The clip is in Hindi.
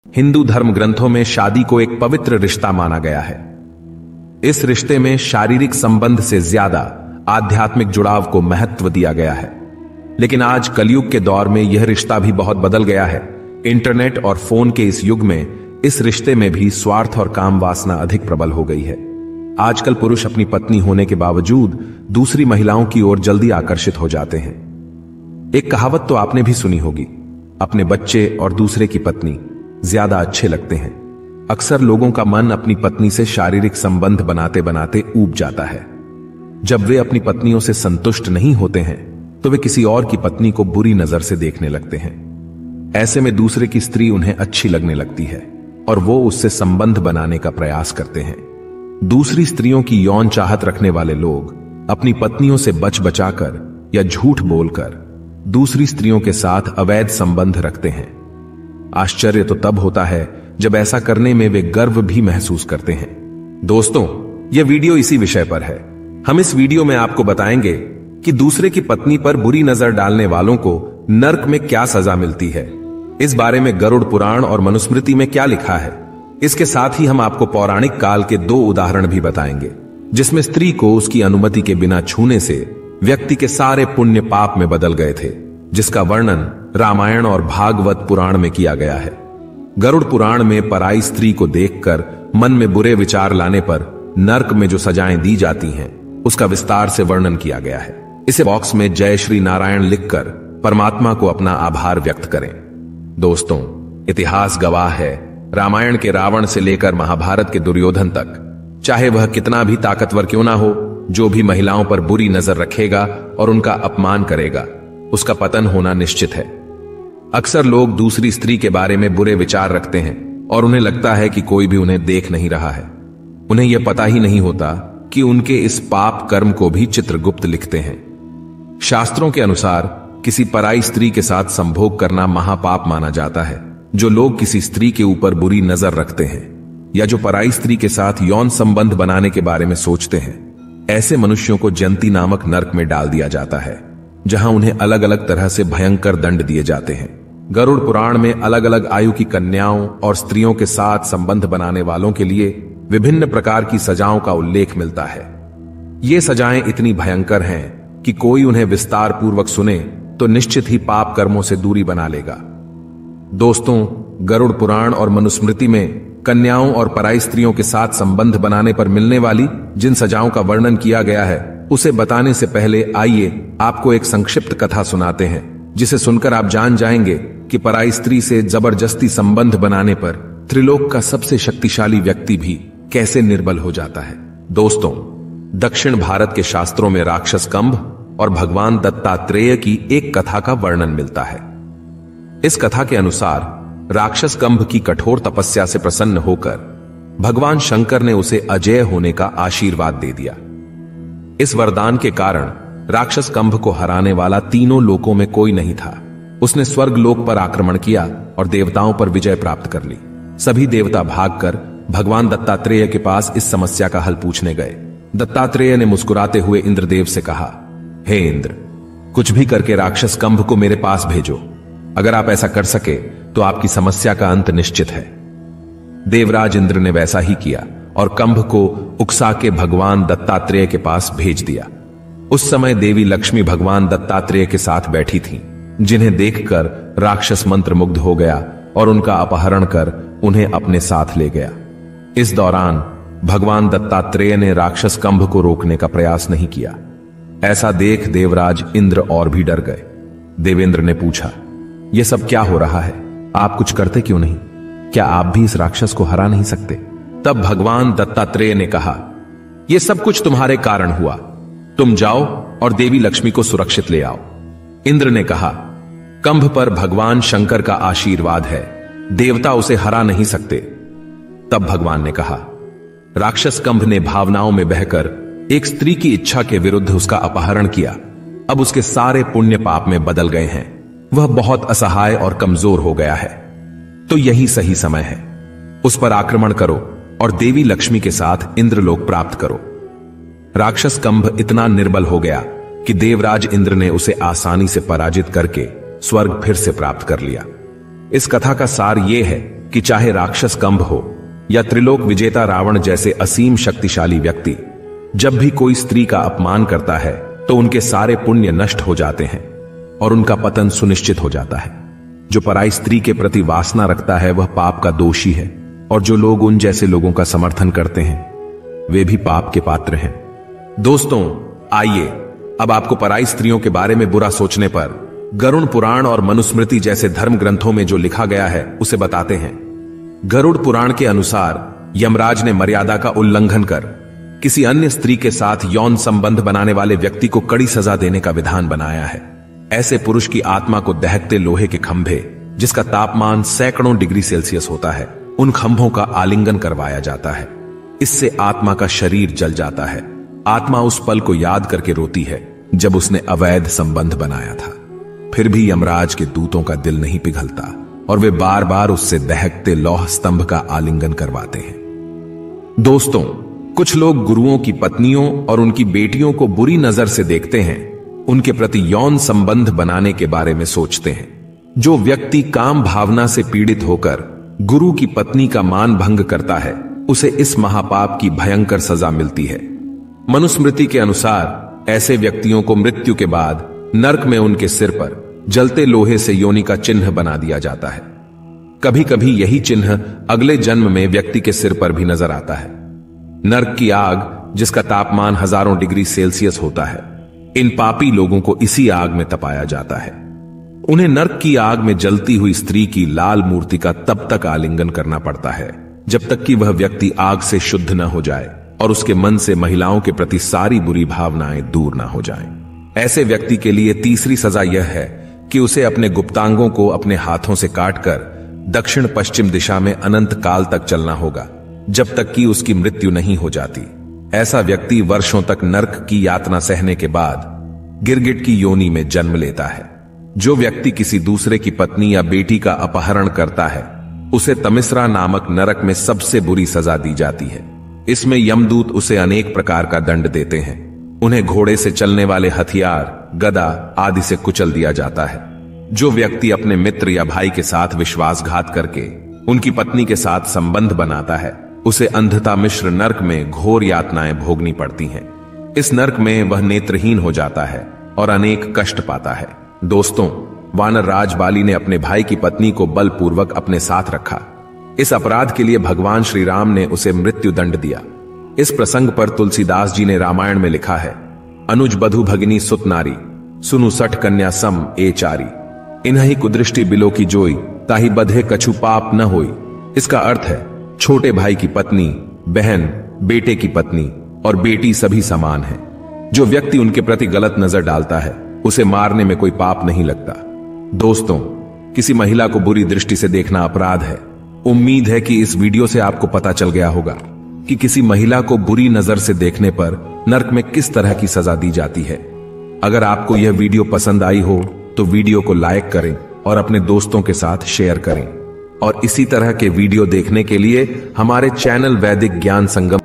हिंदू धर्म ग्रंथों में शादी को एक पवित्र रिश्ता माना गया है। इस रिश्ते में शारीरिक संबंध से ज्यादा आध्यात्मिक जुड़ाव को महत्व दिया गया है। लेकिन आज कलयुग के दौर में यह रिश्ता भी बहुत बदल गया है। इंटरनेट और फोन के इस युग में इस रिश्ते में भी स्वार्थ और काम वासना अधिक प्रबल हो गई है। आजकल पुरुष अपनी पत्नी होने के बावजूद दूसरी महिलाओं की ओर जल्दी आकर्षित हो जाते हैं। एक कहावत तो आपने भी सुनी होगी, अपने बच्चे और दूसरे की पत्नी ज्यादा अच्छे लगते हैं। अक्सर लोगों का मन अपनी पत्नी से शारीरिक संबंध बनाते बनाते ऊब जाता है। जब वे अपनी पत्नियों से संतुष्ट नहीं होते हैं तो वे किसी और की पत्नी को बुरी नजर से देखने लगते हैं। ऐसे में दूसरे की स्त्री उन्हें अच्छी लगने लगती है और वो उससे संबंध बनाने का प्रयास करते हैं। दूसरी स्त्रियों की यौन चाहत रखने वाले लोग अपनी पत्नियों से बच बचाकर या झूठ बोलकर दूसरी स्त्रियों के साथ अवैध संबंध रखते हैं। आश्चर्य तो तब होता है जब ऐसा करने में वे गर्व भी महसूस करते हैं। दोस्तों, यह वीडियो इसी विषय पर है। हम इस वीडियो में आपको बताएंगे कि दूसरे की पत्नी पर बुरी नजर डालने वालों को नर्क में क्या सजा मिलती है। इस बारे में गरुड़ पुराण और मनुस्मृति में क्या लिखा है। इसके साथ ही हम आपको पौराणिक काल के 2 उदाहरण भी बताएंगे जिसमें स्त्री को उसकी अनुमति के बिना छूने से व्यक्ति के सारे पुण्य पाप में बदल गए थे, जिसका वर्णन रामायण और भागवत पुराण में किया गया है। गरुड़ पुराण में पराई स्त्री को देखकर मन में बुरे विचार लाने पर नर्क में जो सजाएं दी जाती हैं उसका विस्तार से वर्णन किया गया है। इसे बॉक्स में जय श्री नारायण लिखकर परमात्मा को अपना आभार व्यक्त करें। दोस्तों, इतिहास गवाह है, रामायण के रावण से लेकर महाभारत के दुर्योधन तक, चाहे वह कितना भी ताकतवर क्यों ना हो, जो भी महिलाओं पर बुरी नजर रखेगा और उनका अपमान करेगा उसका पतन होना निश्चित है। अक्सर लोग दूसरी स्त्री के बारे में बुरे विचार रखते हैं और उन्हें लगता है कि कोई भी उन्हें देख नहीं रहा है। उन्हें यह पता ही नहीं होता कि उनके इस पाप कर्म को भी चित्रगुप्त लिखते हैं। शास्त्रों के अनुसार किसी पराई स्त्री के साथ संभोग करना महापाप माना जाता है। जो लोग किसी स्त्री के ऊपर बुरी नजर रखते हैं या जो पराई स्त्री के साथ यौन संबंध बनाने के बारे में सोचते हैं, ऐसे मनुष्यों को जंती नामक नर्क में डाल दिया जाता है, जहां उन्हें अलग अलग तरह से भयंकर दंड दिए जाते हैं। गरुड़ पुराण में अलग अलग आयु की कन्याओं और स्त्रियों के साथ संबंध बनाने वालों के लिए विभिन्न प्रकार की सजाओं का उल्लेख मिलता है। ये सजाएं इतनी भयंकर हैं कि कोई उन्हें विस्तार पूर्वक सुने तो निश्चित ही पाप कर्मों से दूरी बना लेगा। दोस्तों, गरुड़ पुराण और मनुस्मृति में कन्याओं और पराई स्त्रियों के साथ संबंध बनाने पर मिलने वाली जिन सजाओं का वर्णन किया गया है उसे बताने से पहले आइए आपको एक संक्षिप्त कथा सुनाते हैं, जिसे सुनकर आप जान जाएंगे कि पराई स्त्री से जबरदस्ती संबंध बनाने पर त्रिलोक का सबसे शक्तिशाली व्यक्ति भी कैसे निर्बल हो जाता है। दोस्तों, दक्षिण भारत के शास्त्रों में राक्षस कंभ और भगवान दत्तात्रेय की एक कथा का वर्णन मिलता है। इस कथा के अनुसार राक्षस कंभ की कठोर तपस्या से प्रसन्न होकर भगवान शंकर ने उसे अजेय होने का आशीर्वाद दे दिया। इस वरदान के कारण राक्षस कंभ को हराने वाला तीनों लोकों में कोई नहीं था। उसने स्वर्ग लोक पर आक्रमण किया और देवताओं पर विजय प्राप्त कर ली। सभी देवता भागकर भगवान दत्तात्रेय के पास इस समस्या का हल पूछने गए। दत्तात्रेय ने मुस्कुराते हुए इंद्रदेव से कहा, हे इंद्र, कुछ भी करके राक्षस कंभ को मेरे पास भेजो। अगर आप ऐसा कर सके तो आपकी समस्या का अंत निश्चित है। देवराज इंद्र ने वैसा ही किया और कंभ को उकसा के भगवान दत्तात्रेय के पास भेज दिया। उस समय देवी लक्ष्मी भगवान दत्तात्रेय के साथ बैठी थीं, जिन्हें देखकर राक्षस मंत्र मुग्ध हो गया और उनका अपहरण कर उन्हें अपने साथ ले गया। इस दौरान भगवान दत्तात्रेय ने राक्षस कंभ को रोकने का प्रयास नहीं किया। ऐसा देख देवराज इंद्र और भी डर गए। देवेंद्र ने पूछा, यह सब क्या हो रहा है? आप कुछ करते क्यों नहीं? क्या आप भी इस राक्षस को हरा नहीं सकते? तब भगवान दत्तात्रेय ने कहा, यह सब कुछ तुम्हारे कारण हुआ। तुम जाओ और देवी लक्ष्मी को सुरक्षित ले आओ। इंद्र ने कहा, कंभ पर भगवान शंकर का आशीर्वाद है, देवता उसे हरा नहीं सकते। तब भगवान ने कहा, राक्षस कंभ ने भावनाओं में बहकर एक स्त्री की इच्छा के विरुद्ध उसका अपहरण किया। अब उसके सारे पुण्य पाप में बदल गए हैं। वह बहुत असहाय और कमजोर हो गया है। तो यही सही समय है, उस पर आक्रमण करो और देवी लक्ष्मी के साथ इंद्रलोक प्राप्त करो। राक्षस कंभ इतना निर्बल हो गया कि देवराज इंद्र ने उसे आसानी से पराजित करके स्वर्ग फिर से प्राप्त कर लिया। इस कथा का सार यह है कि चाहे राक्षस कंभ हो या त्रिलोक विजेता रावण जैसे असीम शक्तिशाली व्यक्ति, जब भी कोई स्त्री का अपमान करता है तो उनके सारे पुण्य नष्ट हो जाते हैं और उनका पतन सुनिश्चित हो जाता है। जो पराई स्त्री के प्रति वासना रखता है वह पाप का दोषी है, और जो लोग उन जैसे लोगों का समर्थन करते हैं वे भी पाप के पात्र हैं। दोस्तों, आइए अब आपको पराई स्त्रियों के बारे में बुरा सोचने पर गरुड़ पुराण और मनुस्मृति जैसे धर्म ग्रंथों में जो लिखा गया है उसे बताते हैं। गरुड़ पुराण के अनुसार यमराज ने मर्यादा का उल्लंघन कर किसी अन्य स्त्री के साथ यौन संबंध बनाने वाले व्यक्ति को कड़ी सजा देने का विधान बनाया है। ऐसे पुरुष की आत्मा को दहकते लोहे के खंभे, जिसका तापमान सैकड़ों डिग्री सेल्सियस होता है, उन खंभों का आलिंगन करवाया जाता है। इससे आत्मा का शरीर जल जाता है। आत्मा उस पल को याद करके रोती है जब उसने अवैध संबंध बनाया था। फिर भी यमराज के दूतों का दिल नहीं पिघलता और वे बार बार उससे दहकते लौह स्तंभ का आलिंगन करवाते हैं। दोस्तों, कुछ लोग गुरुओं की पत्नियों और उनकी बेटियों को बुरी नजर से देखते हैं, उनके प्रति यौन संबंध बनाने के बारे में सोचते हैं। जो व्यक्ति काम भावना से पीड़ित होकर गुरु की पत्नी का मान भंग करता है उसे इस महापाप की भयंकर सजा मिलती है। मनुस्मृति के अनुसार ऐसे व्यक्तियों को मृत्यु के बाद नरक में उनके सिर पर जलते लोहे से योनि का चिन्ह बना दिया जाता है। कभी कभी यही चिन्ह अगले जन्म में व्यक्ति के सिर पर भी नजर आता है। नरक की आग, जिसका तापमान हजारों डिग्री सेल्सियस होता है, इन पापी लोगों को इसी आग में तपाया जाता है। उन्हें नरक की आग में जलती हुई स्त्री की लाल मूर्ति का तब तक आलिंगन करना पड़ता है जब तक कि वह व्यक्ति आग से शुद्ध न हो जाए और उसके मन से महिलाओं के प्रति सारी बुरी भावनाएं दूर न हो जाएं। ऐसे व्यक्ति के लिए तीसरी सजा यह है कि उसे अपने गुप्तांगों को अपने हाथों से काटकर दक्षिण पश्चिम दिशा में अनंत काल तक चलना होगा, जब तक कि उसकी मृत्यु नहीं हो जाती। ऐसा व्यक्ति वर्षों तक नरक की यातना सहने के बाद गिरगिट की योनि में जन्म लेता है। जो व्यक्ति किसी दूसरे की पत्नी या बेटी का अपहरण करता है उसे तमिश्रा नामक नरक में सबसे बुरी सजा दी जाती है। इसमें यमदूत उसे अनेक प्रकार का दंड देते हैं। उन्हें घोड़े से चलने वाले हथियार, गदा आदि से कुचल दिया जाता है। जो व्यक्ति अपने मित्र या भाई के साथ विश्वासघात करके उनकी पत्नी के साथ संबंध बनाता है उसे अंधता मिश्र नरक में घोर यातनाएं भोगनी पड़ती हैं। इस नरक में वह नेत्रहीन हो जाता है और अनेक कष्ट पाता है। दोस्तों, वानर राज बाली ने अपने भाई की पत्नी को बलपूर्वक अपने साथ रखा। इस अपराध के लिए भगवान श्री राम ने उसे मृत्यु दंड दिया। इस प्रसंग पर तुलसीदास जी ने रामायण में लिखा है, अनुज बधु भगिनी सुत नारी, सुनु सठ कन्या सम ए चारी, इन्हीं कुदृष्टि बिलो की जोई, ताही बधे कछु पाप न होई। इसका अर्थ है, छोटे भाई की पत्नी, बहन, बेटे की पत्नी और बेटी सभी समान है। जो व्यक्ति उनके प्रति गलत नजर डालता है उसे मारने में कोई पाप नहीं लगता। दोस्तों, किसी महिला को बुरी दृष्टि से देखना अपराध है। उम्मीद है कि इस वीडियो से आपको पता चल गया होगा कि किसी महिला को बुरी नजर से देखने पर नरक में किस तरह की सजा दी जाती है। अगर आपको यह वीडियो पसंद आई हो तो वीडियो को लाइक करें और अपने दोस्तों के साथ शेयर करें। और इसी तरह के वीडियो देखने के लिए हमारे चैनल वैदिक ज्ञान संगम